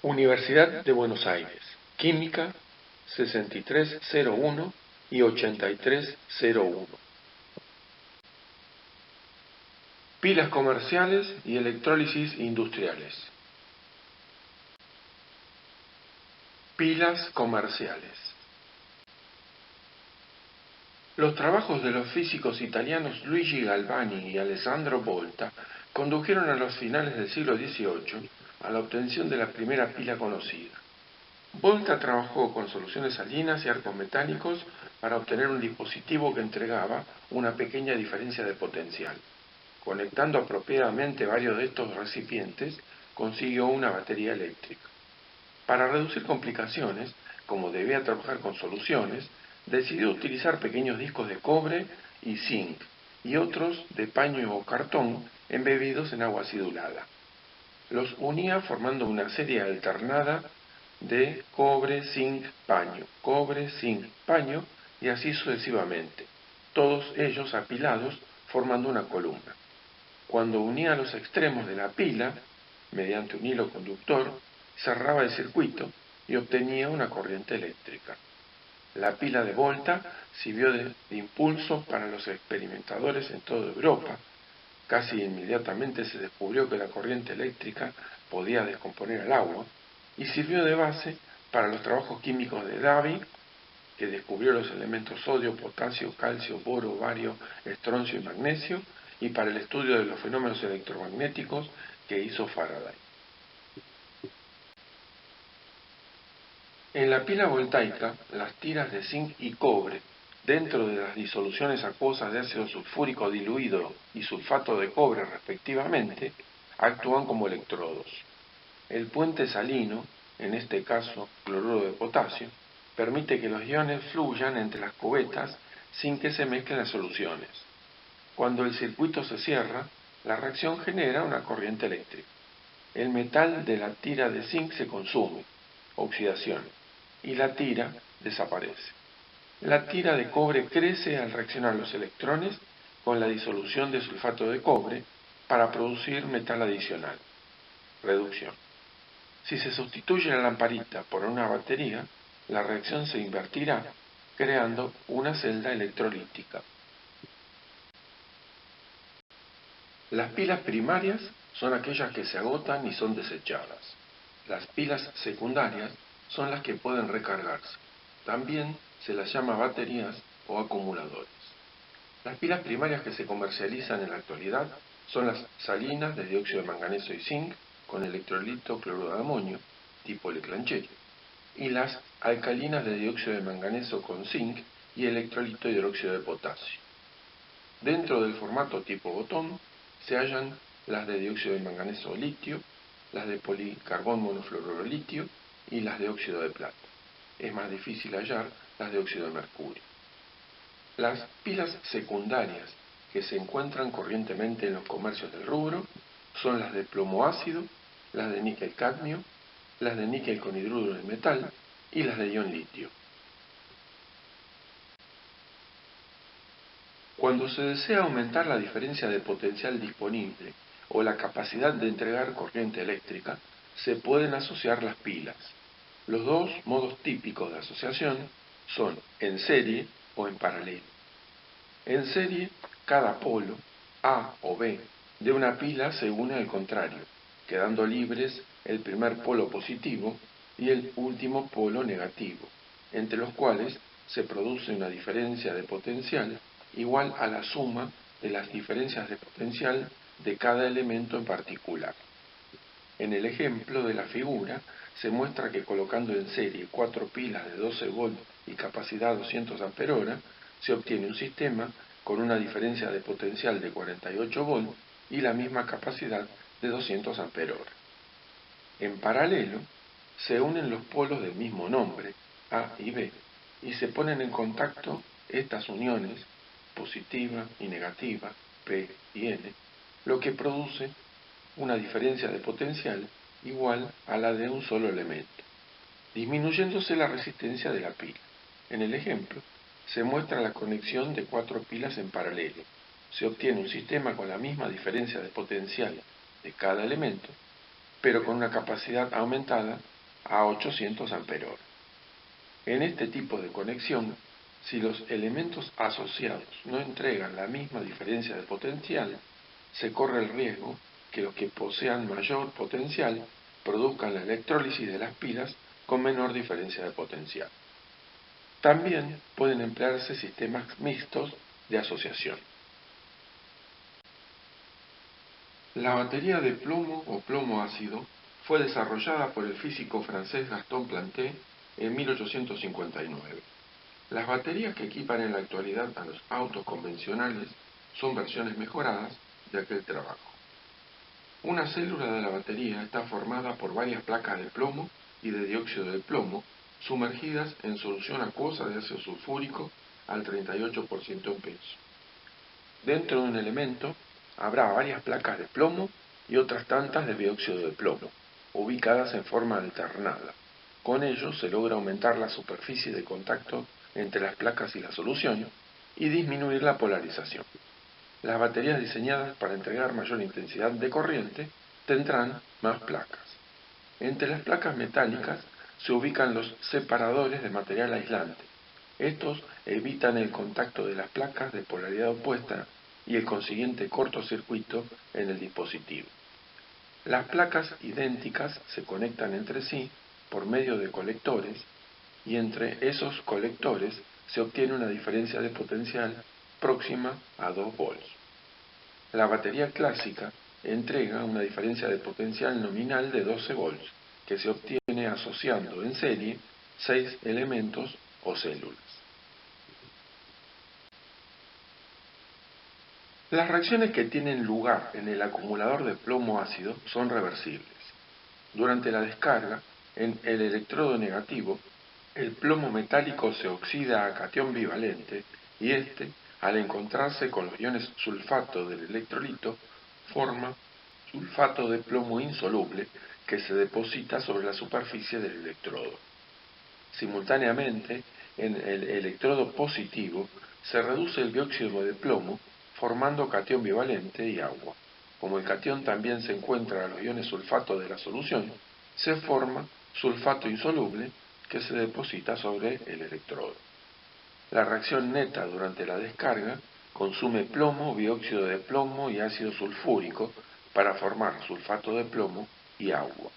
Universidad de Buenos Aires, Química 6301 y 8301. Pilas comerciales y electrólisis industriales. Pilas comerciales. Los trabajos de los físicos italianos Luigi Galvani y Alessandro Volta condujeron a los finales del siglo XVIII a la obtención de la primera pila conocida. Volta trabajó con soluciones salinas y arcos metálicos para obtener un dispositivo que entregaba una pequeña diferencia de potencial. Conectando apropiadamente varios de estos recipientes, consiguió una batería eléctrica. Para reducir complicaciones, como debía trabajar con soluciones, decidió utilizar pequeños discos de cobre y zinc y otros de paño o cartón embebidos en agua acidulada. Los unía formando una serie alternada de cobre, zinc, paño y así sucesivamente, todos ellos apilados formando una columna. Cuando unía los extremos de la pila, mediante un hilo conductor, cerraba el circuito y obtenía una corriente eléctrica. La pila de Volta sirvió de impulso para los experimentadores en toda Europa. Casi inmediatamente se descubrió que la corriente eléctrica podía descomponer el agua y sirvió de base para los trabajos químicos de Davy, que descubrió los elementos sodio, potasio, calcio, boro, bario, estroncio y magnesio, y para el estudio de los fenómenos electromagnéticos que hizo Faraday. En la pila voltaica, las tiras de zinc y cobre, dentro de las disoluciones acuosas de ácido sulfúrico diluido y sulfato de cobre respectivamente, actúan como electrodos. El puente salino, en este caso cloruro de potasio, permite que los iones fluyan entre las cubetas sin que se mezclen las soluciones. Cuando el circuito se cierra, la reacción genera una corriente eléctrica. El metal de la tira de zinc se consume, oxidación, y la tira desaparece. La tira de cobre crece al reaccionar los electrones con la disolución de sulfato de cobre para producir metal adicional. Reducción. Si se sustituye la lamparita por una batería, la reacción se invertirá, creando una celda electrolítica. Las pilas primarias son aquellas que se agotan y son desechadas. Las pilas secundarias son las que pueden recargarse. También se las llama baterías o acumuladores. Las pilas primarias que se comercializan en la actualidad son las salinas de dióxido de manganeso y zinc con electrolito cloruro de amonio, tipo Leclanché, y las alcalinas de dióxido de manganeso con zinc y electrolito hidróxido de potasio. Dentro del formato tipo botón se hallan las de dióxido de manganeso litio, las de policarbón monofluoruro litio y las de óxido de plata. Es más difícil hallar las de óxido de mercurio. Las pilas secundarias que se encuentran corrientemente en los comercios del rubro son las de plomo ácido, las de níquel cadmio, las de níquel con hidruro de metal y las de ion litio. Cuando se desea aumentar la diferencia de potencial disponible o la capacidad de entregar corriente eléctrica, se pueden asociar las pilas. Los dos modos típicos de asociación son en serie o en paralelo. En serie, cada polo, A o B, de una pila se une al contrario, quedando libres el primer polo positivo y el último polo negativo, entre los cuales se produce una diferencia de potencial igual a la suma de las diferencias de potencial de cada elemento en particular. En el ejemplo de la figura se muestra que colocando en serie 4 pilas de 12 volt y capacidad 200 Ah, se obtiene un sistema con una diferencia de potencial de 48 volt y la misma capacidad de 200 Ah. En paralelo, se unen los polos del mismo nombre, A y B, y se ponen en contacto estas uniones, positiva y negativa, P y N, lo que produce una diferencia de potencial igual a la de un solo elemento, disminuyéndose la resistencia de la pila. En el ejemplo, se muestra la conexión de 4 pilas en paralelo. Se obtiene un sistema con la misma diferencia de potencial de cada elemento, pero con una capacidad aumentada a 800 amperes. En este tipo de conexión, si los elementos asociados no entregan la misma diferencia de potencial, se corre el riesgo que los que posean mayor potencial produzcan la electrólisis de las pilas con menor diferencia de potencial. También pueden emplearse sistemas mixtos de asociación. La batería de plomo o plomo ácido fue desarrollada por el físico francés Gaston Planté en 1859. Las baterías que equipan en la actualidad a los autos convencionales son versiones mejoradas de aquel trabajo. Una célula de la batería está formada por varias placas de plomo y de dióxido de plomo sumergidas en solución acuosa de ácido sulfúrico al 38% en peso. Dentro de un elemento habrá varias placas de plomo y otras tantas de dióxido de plomo, ubicadas en forma alternada. Con ello se logra aumentar la superficie de contacto entre las placas y la solución y disminuir la polarización. Las baterías diseñadas para entregar mayor intensidad de corriente tendrán más placas. Entre las placas metálicas se ubican los separadores de material aislante. Estos evitan el contacto de las placas de polaridad opuesta y el consiguiente cortocircuito en el dispositivo. Las placas idénticas se conectan entre sí por medio de colectores y entre esos colectores se obtiene una diferencia de potencial próxima a 2 volts. La batería clásica entrega una diferencia de potencial nominal de 12 volts, que se obtiene asociando en serie 6 elementos o células. Las reacciones que tienen lugar en el acumulador de plomo ácido son reversibles. Durante la descarga, en el electrodo negativo, el plomo metálico se oxida a catión bivalente y este, al encontrarse con los iones sulfato del electrolito, forma sulfato de plomo insoluble que se deposita sobre la superficie del electrodo. Simultáneamente, en el electrodo positivo se reduce el dióxido de plomo formando catión bivalente y agua. Como el catión también se encuentra a los iones sulfato de la solución, se forma sulfato insoluble que se deposita sobre el electrodo. La reacción neta durante la descarga consume plomo, dióxido de plomo y ácido sulfúrico para formar sulfato de plomo y agua.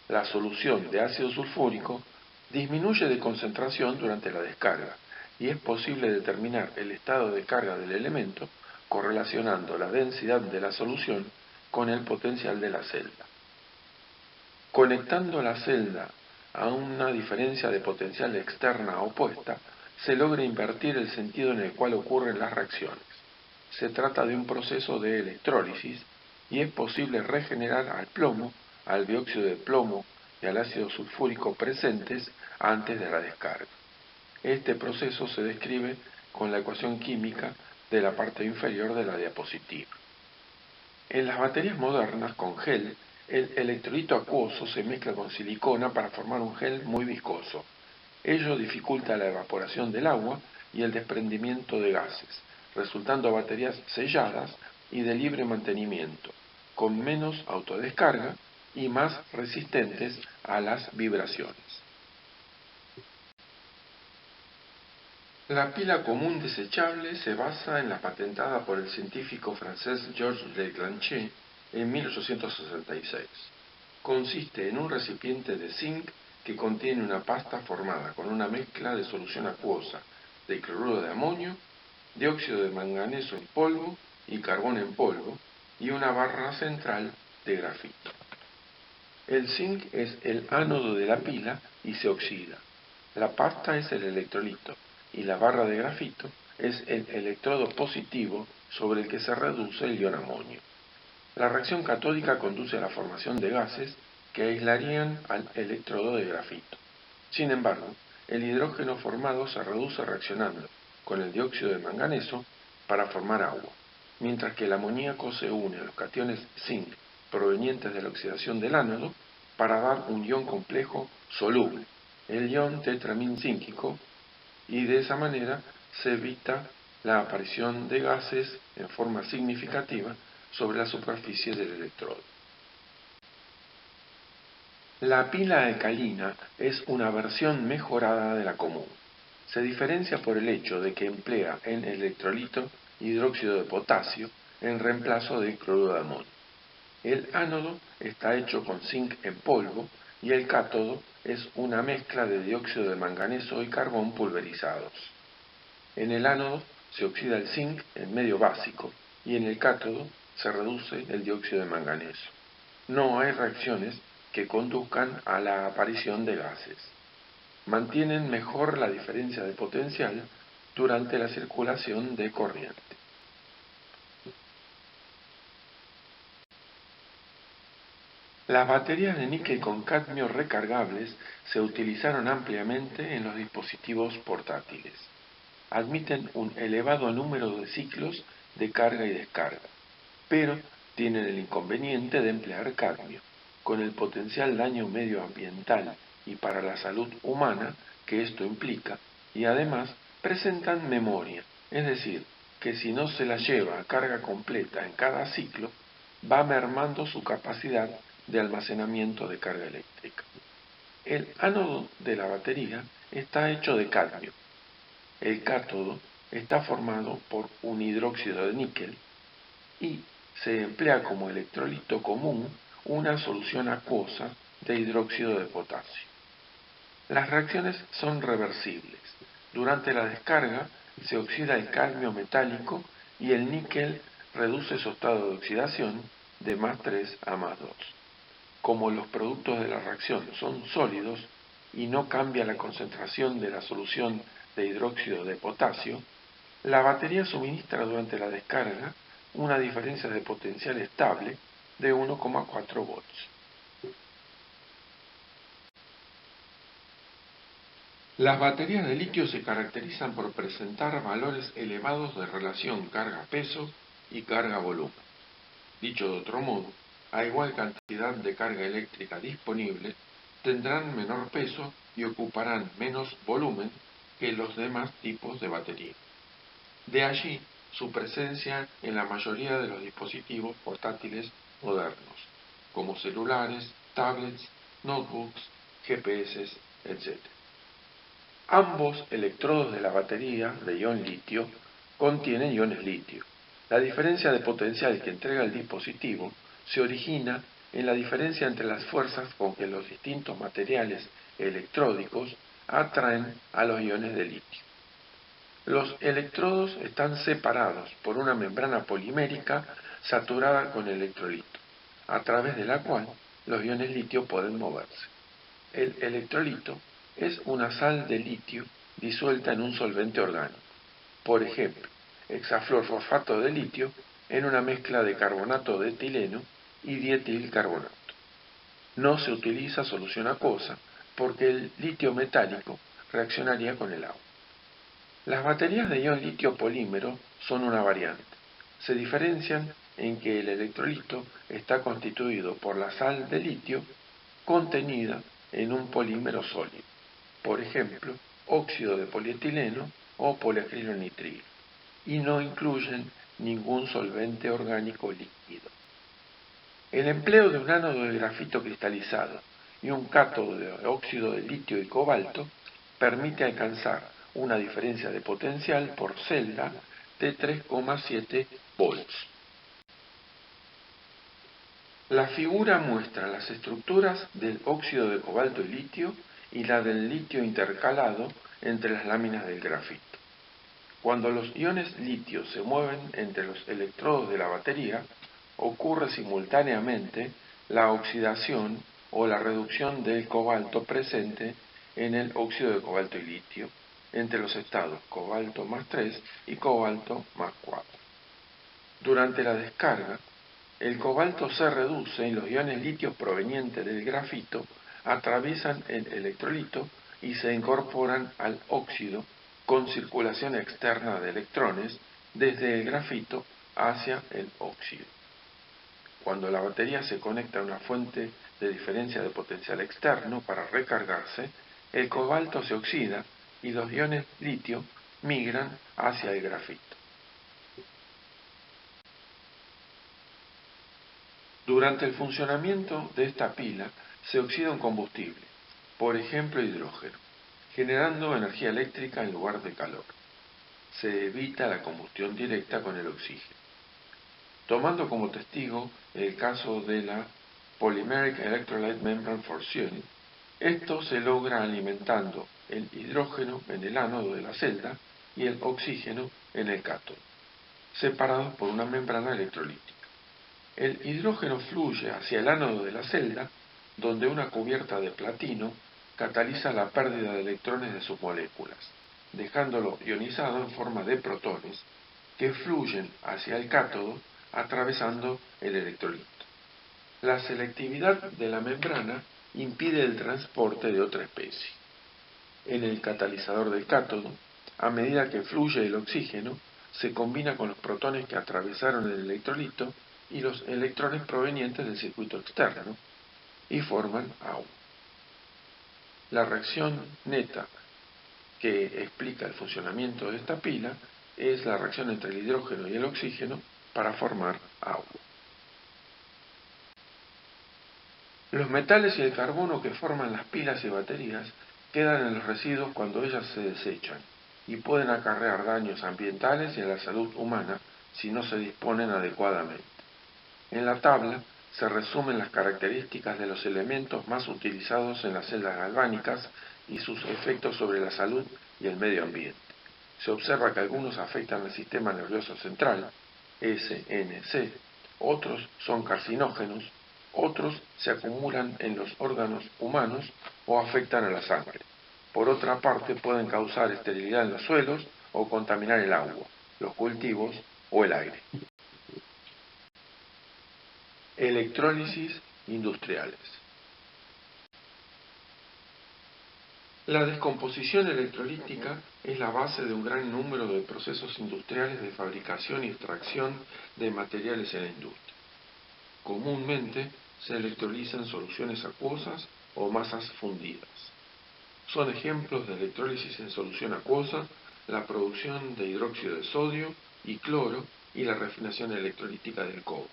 La solución de ácido sulfúrico disminuye de concentración durante la descarga y es posible determinar el estado de carga del elemento correlacionando la densidad de la solución con el potencial de la celda. Conectando la celda a una diferencia de potencial externa opuesta, se logra invertir el sentido en el cual ocurren las reacciones. Se trata de un proceso de electrólisis y es posible regenerar al plomo, al dióxido de plomo y al ácido sulfúrico presentes antes de la descarga. Este proceso se describe con la ecuación química de la parte inferior de la diapositiva. En las baterías modernas con gel, el electrolito acuoso se mezcla con silicona para formar un gel muy viscoso. Ello dificulta la evaporación del agua y el desprendimiento de gases, resultando baterías selladas y de libre mantenimiento, con menos autodescarga y más resistentes a las vibraciones. La pila común desechable se basa en la patentada por el científico francés Georges Leclanché en 1866. Consiste en un recipiente de zinc que contiene una pasta formada con una mezcla de solución acuosa de cloruro de amonio, dióxido de manganeso en polvo y carbón en polvo, y una barra central de grafito. El zinc es el ánodo de la pila y se oxida. La pasta es el electrolito y la barra de grafito es el electrodo positivo sobre el que se reduce el ion amonio. La reacción catódica conduce a la formación de gases que aislarían al electrodo de grafito. Sin embargo, el hidrógeno formado se reduce reaccionando con el dióxido de manganeso para formar agua, mientras que el amoníaco se une a los cationes zinc provenientes de la oxidación del ánodo para dar un ion complejo soluble, el ion tetramincínquico, y de esa manera se evita la aparición de gases en forma significativa sobre la superficie del electrodo. La pila alcalina es una versión mejorada de la común. Se diferencia por el hecho de que emplea en electrolito hidróxido de potasio en reemplazo de cloruro de amonio. El ánodo está hecho con zinc en polvo y el cátodo es una mezcla de dióxido de manganeso y carbón pulverizados. En el ánodo se oxida el zinc en medio básico y en el cátodo se reduce el dióxido de manganeso. No hay reacciones que conduzcan a la aparición de gases. Mantienen mejor la diferencia de potencial durante la circulación de corriente. Las baterías de níquel con cadmio recargables se utilizaron ampliamente en los dispositivos portátiles. Admiten un elevado número de ciclos de carga y descarga, pero tienen el inconveniente de emplear cadmio, con el potencial daño medioambiental y para la salud humana que esto implica, y además presentan memoria, es decir, que si no se la lleva a carga completa en cada ciclo, va mermando su capacidad de almacenamiento de carga eléctrica. El ánodo de la batería está hecho de cadmio. El cátodo está formado por un hidróxido de níquel y se emplea como electrolito común una solución acuosa de hidróxido de potasio. Las reacciones son reversibles. Durante la descarga se oxida el cadmio metálico y el níquel reduce su estado de oxidación de +3 a +2. Como los productos de la reacción son sólidos y no cambia la concentración de la solución de hidróxido de potasio, la batería suministra durante la descarga una diferencia de potencial estable de 1,4 volts. Las baterías de litio se caracterizan por presentar valores elevados de relación carga-peso y carga-volumen. Dicho de otro modo, a igual cantidad de carga eléctrica disponible, tendrán menor peso y ocuparán menos volumen que los demás tipos de batería. De allí su presencia en la mayoría de los dispositivos portátiles modernos, como celulares, tablets, notebooks, GPS, etc. Ambos electrodos de la batería de ion litio contienen iones litio. La diferencia de potencial que entrega el dispositivo se origina en la diferencia entre las fuerzas con que los distintos materiales electródicos atraen a los iones de litio. Los electrodos están separados por una membrana polimérica saturada con electrolito, a través de la cual los iones litio pueden moverse. El electrolito es una sal de litio disuelta en un solvente orgánico, por ejemplo, hexafluorfosfato de litio en una mezcla de carbonato de etileno y dietilcarbonato. No se utiliza solución acuosa porque el litio metálico reaccionaría con el agua. Las baterías de ion litio polímero son una variante. Se diferencian en que el electrolito está constituido por la sal de litio contenida en un polímero sólido, por ejemplo, óxido de polietileno o poliacrilonitrilo, y no incluyen ningún solvente orgánico líquido. El empleo de un ánodo de grafito cristalizado y un cátodo de óxido de litio y cobalto permite alcanzar una diferencia de potencial por celda de 3,7 volts. La figura muestra las estructuras del óxido de cobalto y litio y la del litio intercalado entre las láminas del grafito. Cuando los iones litio se mueven entre los electrodos de la batería, ocurre simultáneamente la oxidación o la reducción del cobalto presente en el óxido de cobalto y litio, entre los estados cobalto +3 y cobalto +4. Durante la descarga, el cobalto se reduce y los iones litio provenientes del grafito atraviesan el electrolito y se incorporan al óxido con circulación externa de electrones desde el grafito hacia el óxido. Cuando la batería se conecta a una fuente de diferencia de potencial externo para recargarse, el cobalto se oxida y los iones litio migran hacia el grafito. Durante el funcionamiento de esta pila se oxida un combustible, por ejemplo hidrógeno, generando energía eléctrica en lugar de calor. Se evita la combustión directa con el oxígeno. Tomando como testigo el caso de la Polymeric Electrolyte Membrane Fusion, esto se logra alimentando el hidrógeno en el ánodo de la celda y el oxígeno en el cátodo, separados por una membrana electrolítica. El hidrógeno fluye hacia el ánodo de la celda, donde una cubierta de platino cataliza la pérdida de electrones de sus moléculas, dejándolo ionizado en forma de protones que fluyen hacia el cátodo atravesando el electrolito. La selectividad de la membrana impide el transporte de otra especie. En el catalizador del cátodo, a medida que fluye el oxígeno, se combina con los protones que atravesaron el electrolito y los electrones provenientes del circuito externo y forman agua. La reacción neta que explica el funcionamiento de esta pila es la reacción entre el hidrógeno y el oxígeno para formar agua. Los metales y el carbono que forman las pilas y baterías quedan en los residuos cuando ellas se desechan y pueden acarrear daños ambientales y a la salud humana si no se disponen adecuadamente. En la tabla se resumen las características de los elementos más utilizados en las celdas galvánicas y sus efectos sobre la salud y el medio ambiente. Se observa que algunos afectan al sistema nervioso central, SNC, otros son carcinógenos, otros se acumulan en los órganos humanos o afectan a la sangre. Por otra parte, pueden causar esterilidad en los suelos o contaminar el agua, los cultivos o el aire. Electrólisis industriales. La descomposición electrolítica es la base de un gran número de procesos industriales de fabricación y extracción de materiales en la industria. Comúnmente se electrolizan soluciones acuosas o masas fundidas. Son ejemplos de electrólisis en solución acuosa la producción de hidróxido de sodio y cloro y la refinación electrolítica del cobre.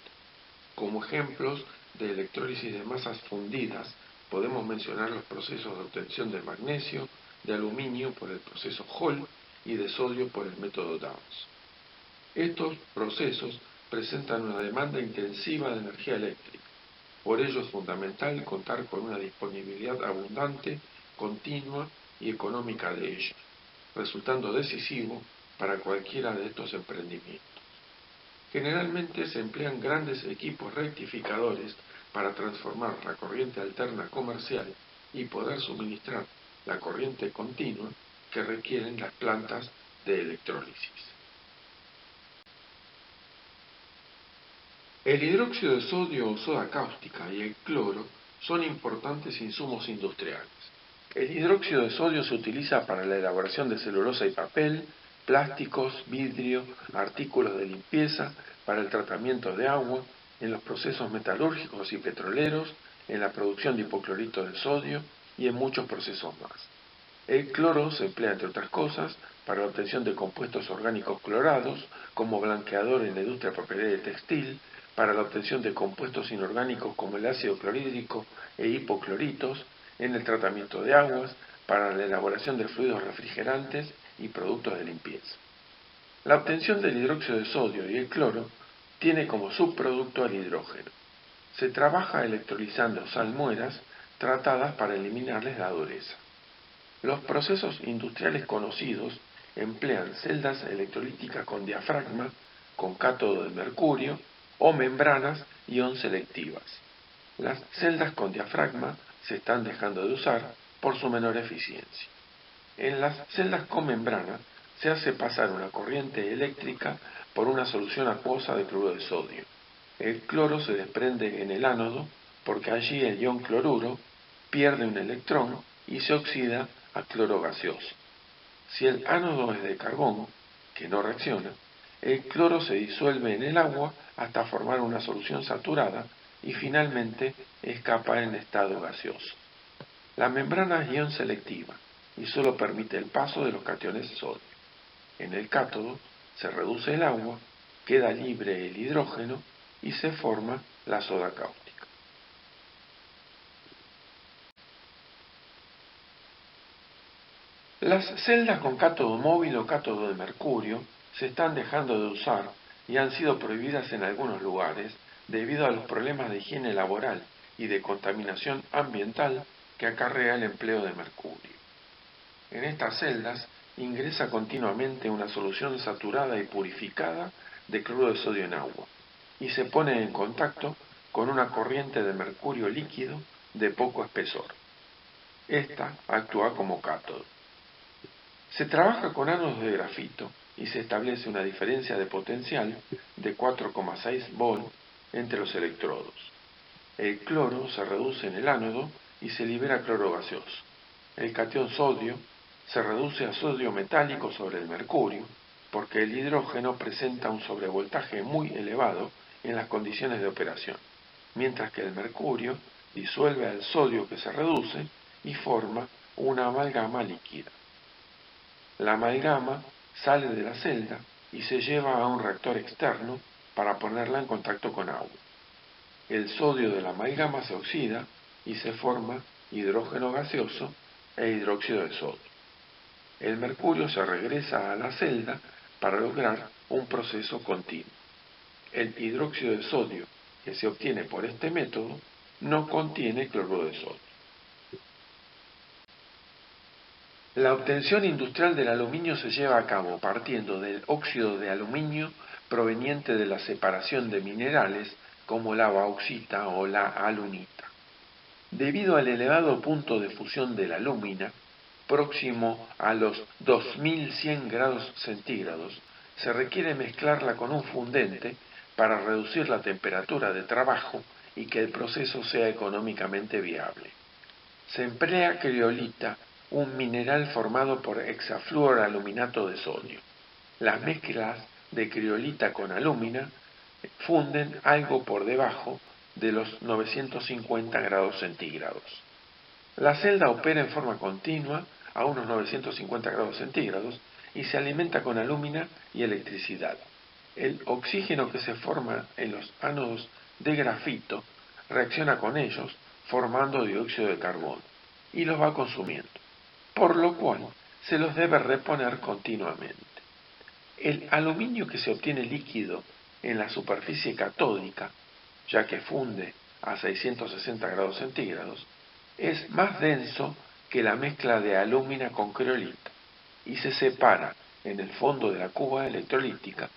Como ejemplos de electrólisis de masas fundidas podemos mencionar los procesos de obtención de magnesio, de aluminio por el proceso Hall y de sodio por el método Downs. Estos procesos presentan una demanda intensiva de energía eléctrica. Por ello es fundamental contar con una disponibilidad abundante, continua y económica de ella, resultando decisivo para cualquiera de estos emprendimientos. Generalmente se emplean grandes equipos rectificadores para transformar la corriente alterna comercial y poder suministrar la corriente continua que requieren las plantas de electrólisis. El hidróxido de sodio o soda cáustica y el cloro son importantes insumos industriales. El hidróxido de sodio se utiliza para la elaboración de celulosa y papel, plásticos, vidrio, artículos de limpieza, para el tratamiento de agua, en los procesos metalúrgicos y petroleros, en la producción de hipoclorito de sodio y en muchos procesos más. El cloro se emplea, entre otras cosas, para la obtención de compuestos orgánicos clorados, como blanqueador en la industria papelera y textil, para la obtención de compuestos inorgánicos como el ácido clorhídrico e hipocloritos, en el tratamiento de aguas, para la elaboración de fluidos refrigerantes y productos de limpieza. La obtención del hidróxido de sodio y el cloro tiene como subproducto el hidrógeno. Se trabaja electrolizando salmueras tratadas para eliminarles la dureza. Los procesos industriales conocidos emplean celdas electrolíticas con diafragma, con cátodo de mercurio o membranas ion selectivas. Las celdas con diafragma se están dejando de usar por su menor eficiencia. En las celdas con membrana se hace pasar una corriente eléctrica por una solución acuosa de cloruro de sodio. El cloro se desprende en el ánodo porque allí el ion cloruro pierde un electrón y se oxida a cloro gaseoso. Si el ánodo es de carbón, que no reacciona, el cloro se disuelve en el agua hasta formar una solución saturada y finalmente escapa en estado gaseoso. La membrana es ion selectiva y solo permite el paso de los cationes de sodio. En el cátodo se reduce el agua, queda libre el hidrógeno y se forma la soda cáustica. Las celdas con cátodo móvil o cátodo de mercurio se están dejando de usar y han sido prohibidas en algunos lugares debido a los problemas de higiene laboral y de contaminación ambiental que acarrea el empleo de mercurio. En estas celdas ingresa continuamente una solución saturada y purificada de cloruro de sodio en agua y se pone en contacto con una corriente de mercurio líquido de poco espesor. Esta actúa como cátodo. Se trabaja con ánodos de grafito y se establece una diferencia de potencial de 4,6 volt entre los electrodos. El cloro se reduce en el ánodo y se libera cloro gaseoso. El catión sodio se reduce a sodio metálico sobre el mercurio porque el hidrógeno presenta un sobrevoltaje muy elevado en las condiciones de operación, mientras que el mercurio disuelve al sodio que se reduce y forma una amalgama líquida. La amalgama sale de la celda y se lleva a un reactor externo para ponerla en contacto con agua. El sodio de la amalgama se oxida y se forma hidrógeno gaseoso e hidróxido de sodio. El mercurio se regresa a la celda para lograr un proceso continuo. El hidróxido de sodio que se obtiene por este método no contiene cloruro de sodio. La obtención industrial del aluminio se lleva a cabo partiendo del óxido de aluminio proveniente de la separación de minerales como la bauxita o la alunita. Debido al elevado punto de fusión de la alúmina, próximo a los 2100 grados centígrados, se requiere mezclarla con un fundente para reducir la temperatura de trabajo y que el proceso sea económicamente viable. Se emplea criolita, un mineral formado por hexafluoroaluminato de sodio. Las mezclas de criolita con alúmina funden algo por debajo de los 950 grados centígrados. La celda opera en forma continua a unos 950 grados centígrados y se alimenta con alúmina y electricidad. El oxígeno que se forma en los ánodos de grafito reacciona con ellos formando dióxido de carbono y los va consumiendo, por lo cual se los debe reponer continuamente. El aluminio que se obtiene líquido en la superficie catódica, ya que funde a 660 grados centígrados, es más denso que la mezcla de alúmina con criolita y se separa en el fondo de la cuba electrolítica,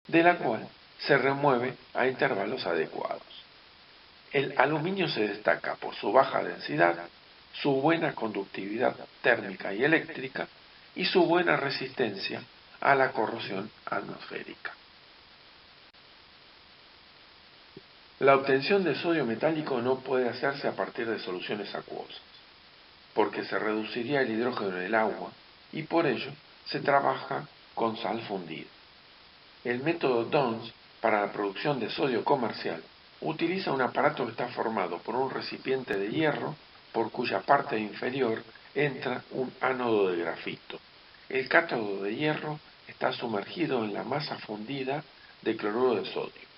de la cual se remueve a intervalos adecuados. El aluminio se destaca por su baja densidad, su buena conductividad térmica y eléctrica y su buena resistencia a la corrosión atmosférica. La obtención de sodio metálico no puede hacerse a partir de soluciones acuosas, porque se reduciría el hidrógeno del agua y por ello se trabaja con sal fundida. El método Dons para la producción de sodio comercial utiliza un aparato que está formado por un recipiente de hierro por cuya parte inferior entra un ánodo de grafito. El cátodo de hierro está sumergido en la masa fundida de cloruro de sodio.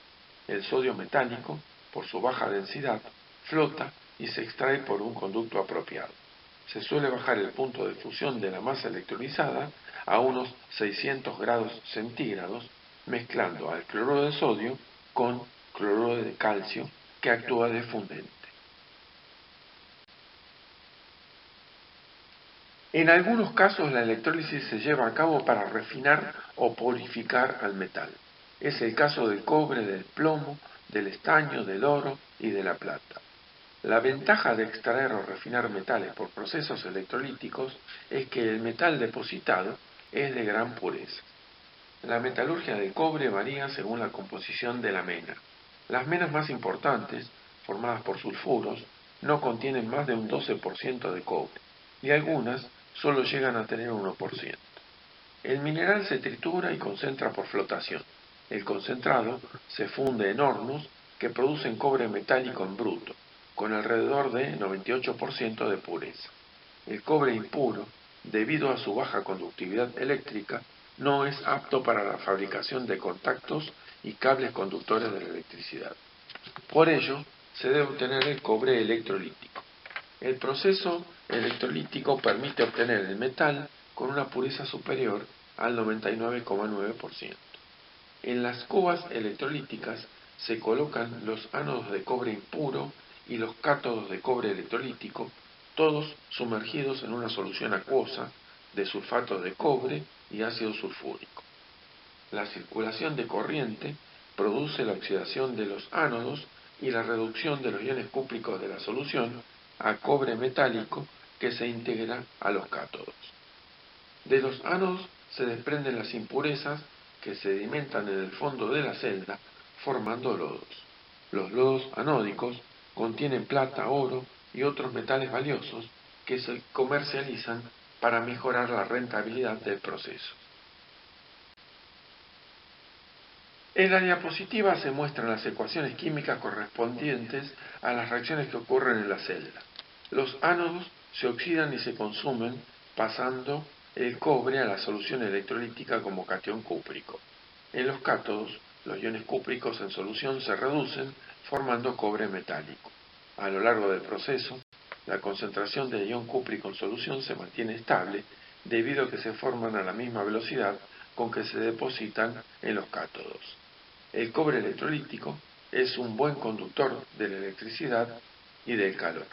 El sodio metálico, por su baja densidad, flota y se extrae por un conducto apropiado. Se suele bajar el punto de fusión de la masa electrolizada a unos 600 grados centígrados, mezclando al cloruro de sodio con cloruro de calcio que actúa de fundente. En algunos casos la electrólisis se lleva a cabo para refinar o purificar al metal. Es el caso del cobre, del plomo, del estaño, del oro y de la plata. La ventaja de extraer o refinar metales por procesos electrolíticos es que el metal depositado es de gran pureza. La metalurgia del cobre varía según la composición de la mena. Las menas más importantes, formadas por sulfuros, no contienen más de un 12% de cobre, y algunas solo llegan a tener 1%. El mineral se tritura y concentra por flotación. El concentrado se funde en hornos que producen cobre metálico en bruto, con alrededor de 98% de pureza. El cobre impuro, debido a su baja conductividad eléctrica, no es apto para la fabricación de contactos y cables conductores de la electricidad. Por ello, se debe obtener el cobre electrolítico. El proceso electrolítico permite obtener el metal con una pureza superior al 99,9%. En las cubas electrolíticas se colocan los ánodos de cobre impuro y los cátodos de cobre electrolítico, todos sumergidos en una solución acuosa de sulfato de cobre y ácido sulfúrico. La circulación de corriente produce la oxidación de los ánodos y la reducción de los iones cúpricos de la solución a cobre metálico que se integra a los cátodos. De los ánodos se desprenden las impurezas que sedimentan en el fondo de la celda formando lodos. Los lodos anódicos contienen plata, oro y otros metales valiosos que se comercializan para mejorar la rentabilidad del proceso. En la diapositiva se muestran las ecuaciones químicas correspondientes a las reacciones que ocurren en la celda. Los ánodos se oxidan y se consumen pasando el cobre a la solución electrolítica como catión cúprico. En los cátodos, los iones cúpricos en solución se reducen formando cobre metálico. A lo largo del proceso, la concentración de ion cúprico en solución se mantiene estable debido a que se forman a la misma velocidad con que se depositan en los cátodos. El cobre electrolítico es un buen conductor de la electricidad y del calor.